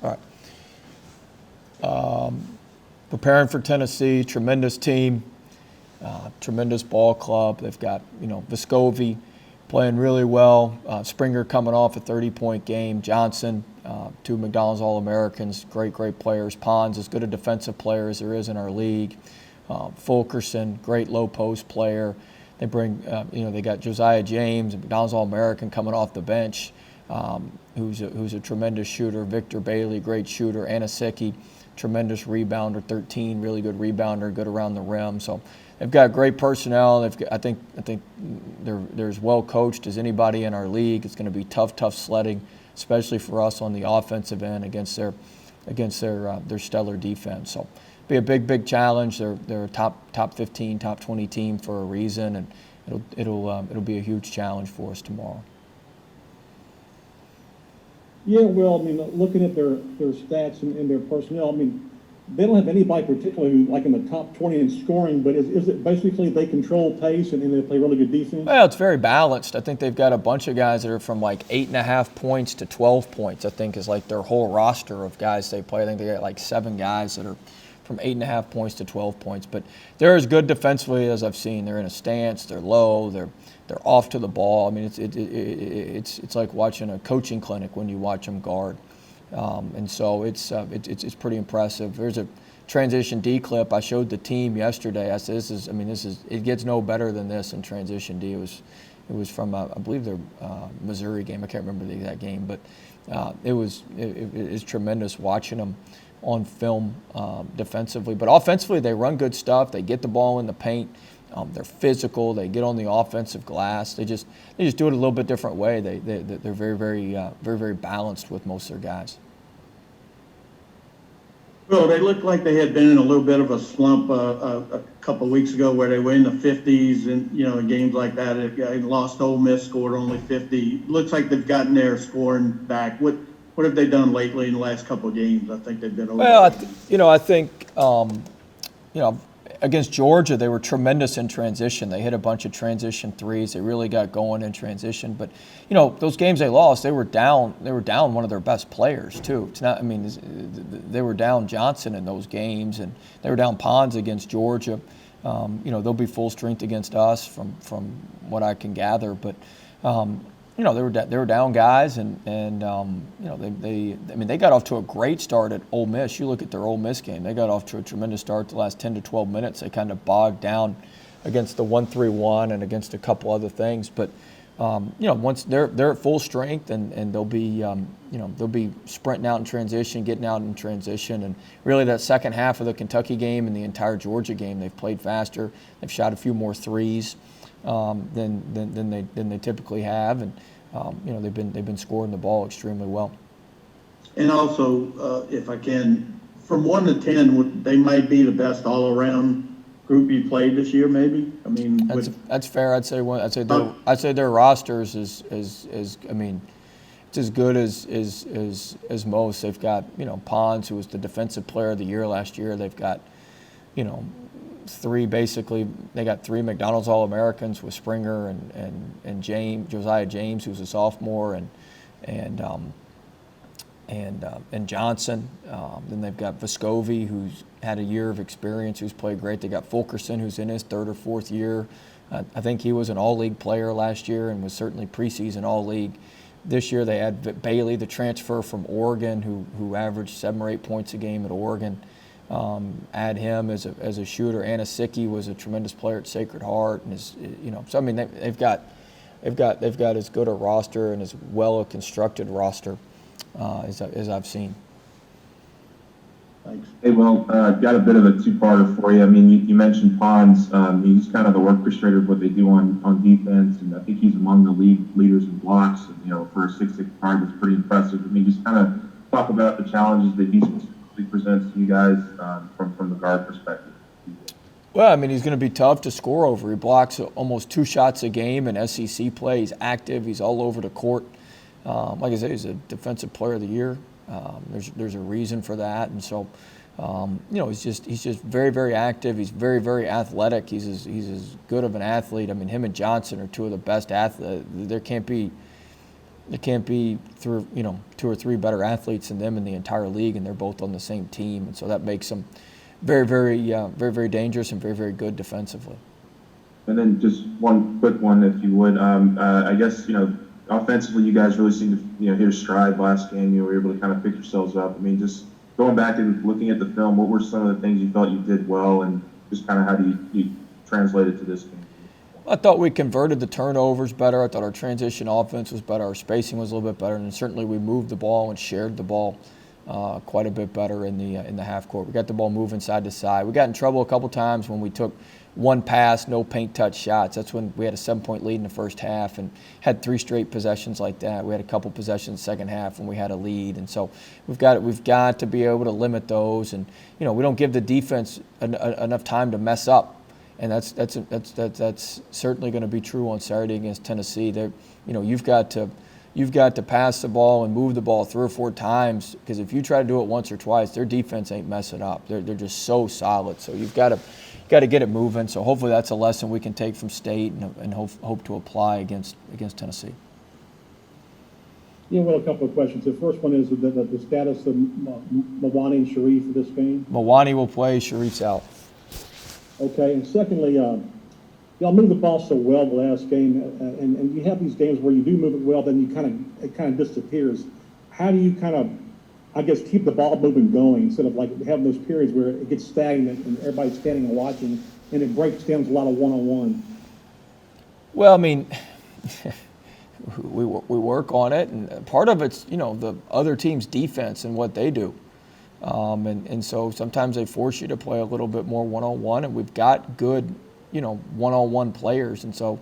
All right. Preparing for Tennessee, tremendous team, tremendous ball club. They've got, Vescovi playing really well. Springer coming off a 30-point game. Johnson, two McDonald's All-Americans, great players. Pons, as good a defensive player as there is in our league. Fulkerson, great low post player. They bring, they got Josiah James, a McDonald's All-American coming off the bench, who's a tremendous shooter. Victor Bailey, great shooter. Anasicki, tremendous rebounder, 13, really good rebounder, good around the rim. So they've got great personnel. I think they're as well coached as anybody in our league. It's going to be tough sledding, especially for us on the offensive end against their stellar defense. So be a big challenge. They're a top 15, top 20 team for a reason, and it'll be a huge challenge for us tomorrow. Yeah, well, I mean, looking at their stats and their personnel, I mean, they don't have anybody particularly like in the top 20 in scoring, but is it basically they control pace and they play really good defense? Well, it's very balanced. I think they've got a bunch of guys that are from like 8.5 points to 12 points, I think is like their whole roster of guys they play. I think they got like 7 guys that are from 8.5 points to 12 points. But they're as good defensively as I've seen. They're in a stance, they're low, they're off to the ball. I mean, it's like watching a coaching clinic when you watch them guard. And so it's pretty impressive. There's a transition D clip. I showed the team yesterday. I said, it gets no better than this in transition D. It was from, I believe, their Missouri game. I can't remember the exact game, but it is tremendous watching them on film defensively. But offensively, they run good stuff. They get the ball in the paint. They're physical. They get on the offensive glass. They just do it a little bit different way. They're very balanced with most of their guys. Well, they looked like they had been in a little bit of a slump a couple of weeks ago, where they were in the 50s, and in games like that, they lost. Ole Miss scored only 50. Looks like they've gotten their scoring back. What have they done lately in the last couple of games? I think they've been over. Well, I think against Georgia, they were tremendous in transition. They hit a bunch of transition threes. They really got going in transition. But those games they lost, they were down one of their best players too. It's not. I mean, they were down Johnson in those games, and they were down Pons against Georgia. They'll be full strength against us from what I can gather. But they were down guys, and they got off to a great start at Ole Miss. You look at their Ole Miss game; they got off to a tremendous start. The last 10 to 12 minutes, they kind of bogged down against the 1-3-1 and against a couple other things. But once they're at full strength, and they'll be sprinting out in transition, getting out in transition, and really that second half of the Kentucky game and the entire Georgia game, they've played faster. They've shot a few more threes than they typically have, and they've been scoring the ball extremely well. And also, if I can, from 1 to 10, they might be the best all-around group you played this year. Maybe. I mean, that's fair. I'd say their rosters is it's as good as most. They've got Pons, who was the defensive player of the year last year. They've got they got 3 McDonald's All-Americans with Springer and Josiah James, who's a sophomore, and Johnson. Then they've got Vescovi, who's had a year of experience, who's played great. They got Fulkerson, who's in his 3rd or 4th year. I think he was an all-league player last year and was certainly preseason all-league. This year they had Bailey, the transfer from Oregon, who averaged 7 or 8 points a game at Oregon. Add him as a shooter. Anasicki was a tremendous player at Sacred Heart, and so they've got as good a roster and as well a constructed roster as I've seen. Thanks. Hey, well, got a bit of a two-parter for you. I mean, you mentioned Pons. He's kind of the orchestrator of what they do on defense, and I think he's among the league leaders in blocks. And, for a 6'6" guard, that's pretty impressive. I mean, just kind of talk about the challenges that he specifically presents to you guys from the guard perspective. Well, he's going to be tough to score over. He blocks almost 2 shots a game in SEC play. He's active. He's all over the court. Like I said, he's a defensive player of the year. There's a reason for that, and so he's just very active. He's very athletic. He's as good of an athlete. Him and Johnson are 2 of the best athletes. There can't be There can't be two or three better athletes than them in the entire league, and they're both on the same team, and so that makes them very, very dangerous and very, very good defensively. And then just one quick one, if you would. I guess, offensively, you guys really seemed to, hit a stride last game. You were able to kind of pick yourselves up. I mean, just going back and looking at the film, what were some of the things you felt you did well, and just kind of how do you translate it to this game? I thought we converted the turnovers better. I thought our transition offense was better. Our spacing was a little bit better, and certainly we moved the ball and shared the ball quite a bit better in the half court. We got the ball moving side to side. We got in trouble a couple times when we took one pass, no paint touch shots. That's when we had a 7-point lead in the first half and had 3 straight possessions like that. We had a couple possessions second half when we had a lead, and so we've got to be able to limit those. And we don't give the defense enough time to mess up, and that's certainly going to be true on Saturday against Tennessee. You've got to pass the ball and move the ball 3 or 4 times, because if you try to do it once or twice, their defense ain't messing up. They're just so solid. So you've got to get it moving. So hopefully that's a lesson we can take from State and hope to apply against Tennessee. Well, a couple of questions. The first one is the status of Mawani and Sharif for this game. Mawani will play. Sharif's out. Okay, and secondly, y'all moved the ball so well the last game, and you have these games where you do move it well, then it kind of disappears. How do you kind of, I guess, keep the ball moving going instead of like having those periods where it gets stagnant and everybody's standing and watching, and it breaks down to a lot of one-on-one? Well, I mean, we work on it, and part of it's the other team's defense and what they do. And so sometimes they force you to play a little bit more one-on-one, and we've got good one-on-one players, and so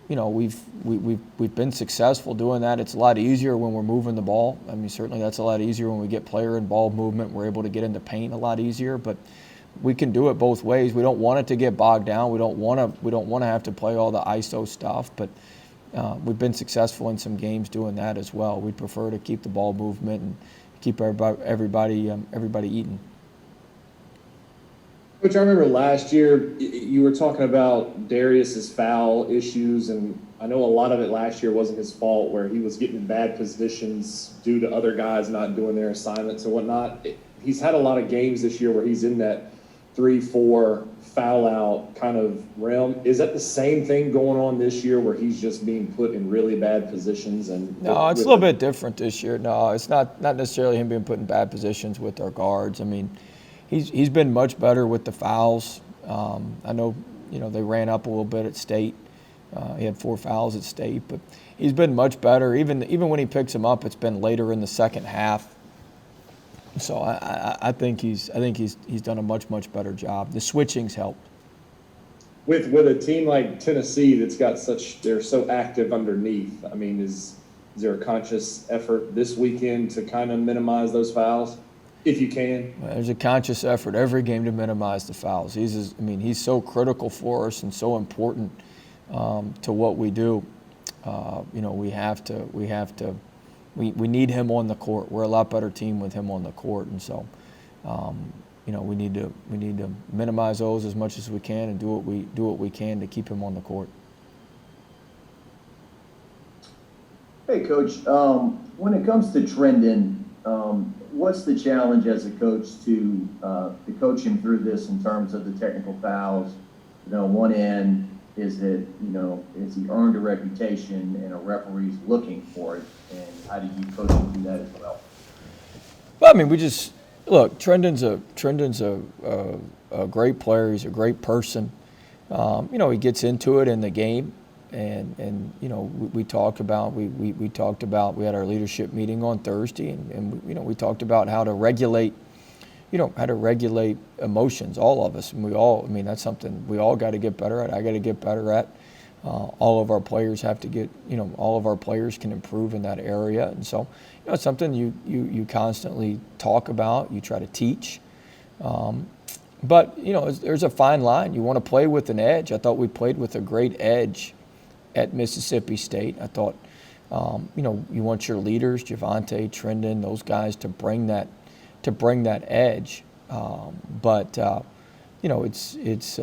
we've been successful doing that. It's a lot easier when we're moving the ball. I mean, certainly that's a lot easier when we get player and ball movement. We're able to get into paint a lot easier, but we can do it both ways. We don't want it to get bogged down. We don't want to have to play all the ISO stuff, but we've been successful in some games doing that as well. We'd prefer to keep the ball movement and keep everybody eating. Coach, I remember last year you were talking about Darius's foul issues, and I know a lot of it last year wasn't his fault, where he was getting in bad positions due to other guys not doing their assignments and whatnot. He's had a lot of games this year where he's in that 3-4 foul out kind of realm. Is that the same thing going on this year, where he's just being put in really bad positions? And no, it's a little bit different this year. No, it's not necessarily him being put in bad positions with our guards. I mean, he's been much better with the fouls. I know they ran up a little bit at State. He had 4 fouls at State, but he's been much better. Even when he picks them up, it's been later in the second half. So I think he's done a much better job. The switching's helped. With a team like Tennessee that's got they're so active underneath. I mean, is there a conscious effort this weekend to kind of minimize those fouls, if you can? There's a conscious effort every game to minimize the fouls. He's so critical for us and so important to what we do. We need him on the court. We're a lot better team with him on the court, and so we need to minimize those as much as we can and do what we can to keep him on the court. Hey, Coach. When it comes to Trendon, what's the challenge as a coach to coach him through this in terms of the technical fouls? One end is that has he earned a reputation and a referee's looking for it, and how do you coach him through that as well? Well, I mean, Trendon's a great player. He's a great person. He gets into it in the game, and we talked about we had our leadership meeting on Thursday, and we talked about how to regulate emotions, all of us, and that's something we all got to get better at. I got to get better at. All of our players have to get, all of our players can improve in that area, and so it's something you constantly talk about. You try to teach, but there's a fine line. You want to play with an edge. I thought we played with a great edge at Mississippi State. I thought, you want your leaders, Javonte, Trendon, those guys to bring that edge. But it's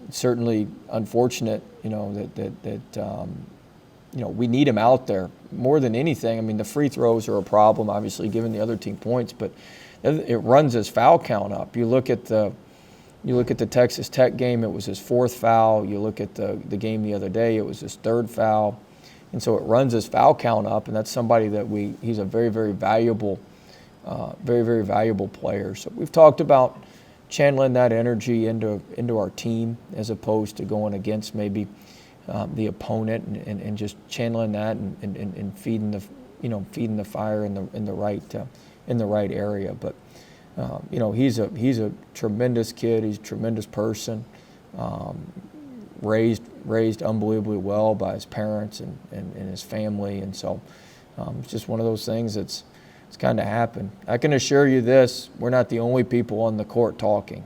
certainly unfortunate, that we need him out there more than anything. I mean, the free throws are a problem, obviously, giving the other team points, but it runs his foul count up. You look at the Texas Tech game, it was his 4th foul. You look at the game the other day, it was his 3rd foul. And so it runs his foul count up, and that's somebody that he's a very, very valuable player. So we've talked about channeling that energy into our team as opposed to going against maybe the opponent and just channeling that and feeding the fire in the right area. But he's a tremendous kid. He's a tremendous person. Raised unbelievably well by his parents and his family, and so it's just one of those things that's kind of happened. I can assure you this: we're not the only people on the court talking.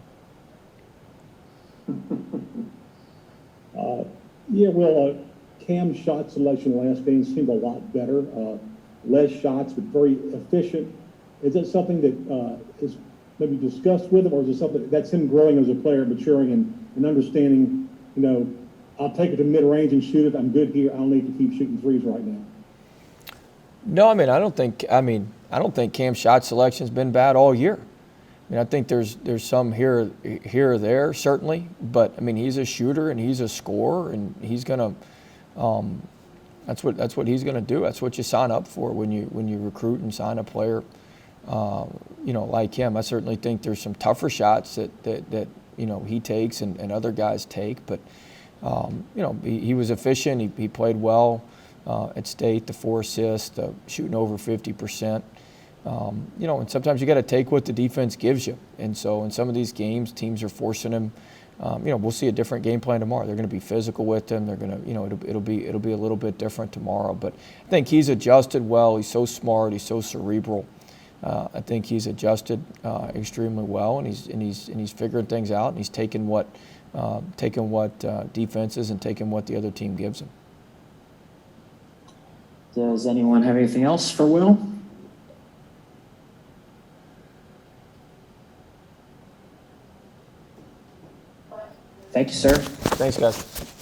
Cam's shot selection last game seemed a lot better. Less shots, but very efficient. Is that something that is maybe discussed with him, or is it something that's him growing as a player, maturing and understanding, I'll take it to mid-range and shoot it. I'm good here. I don't need to keep shooting threes right now. No, I don't think Cam's shot selection's been bad all year. I think there's some here or there, certainly, but he's a shooter and he's a scorer, and he's gonna that's what he's gonna do. That's what you sign up for when you recruit and sign a player like him. I certainly think there's some tougher shots that he takes and other guys take, but he was efficient. He played well at State. The 4 assists, shooting over 50%. And sometimes you got to take what the defense gives you. And so in some of these games, teams are forcing him. We'll see a different game plan tomorrow. They're going to be physical with him. They're going to, it'll be a little bit different tomorrow. But I think he's adjusted well. He's so smart. He's so cerebral. I think he's adjusted extremely well, and he's figuring things out, and he's taking what defenses and taking what the other team gives him. Does anyone have anything else for Will? Thank you, sir. Thanks, guys.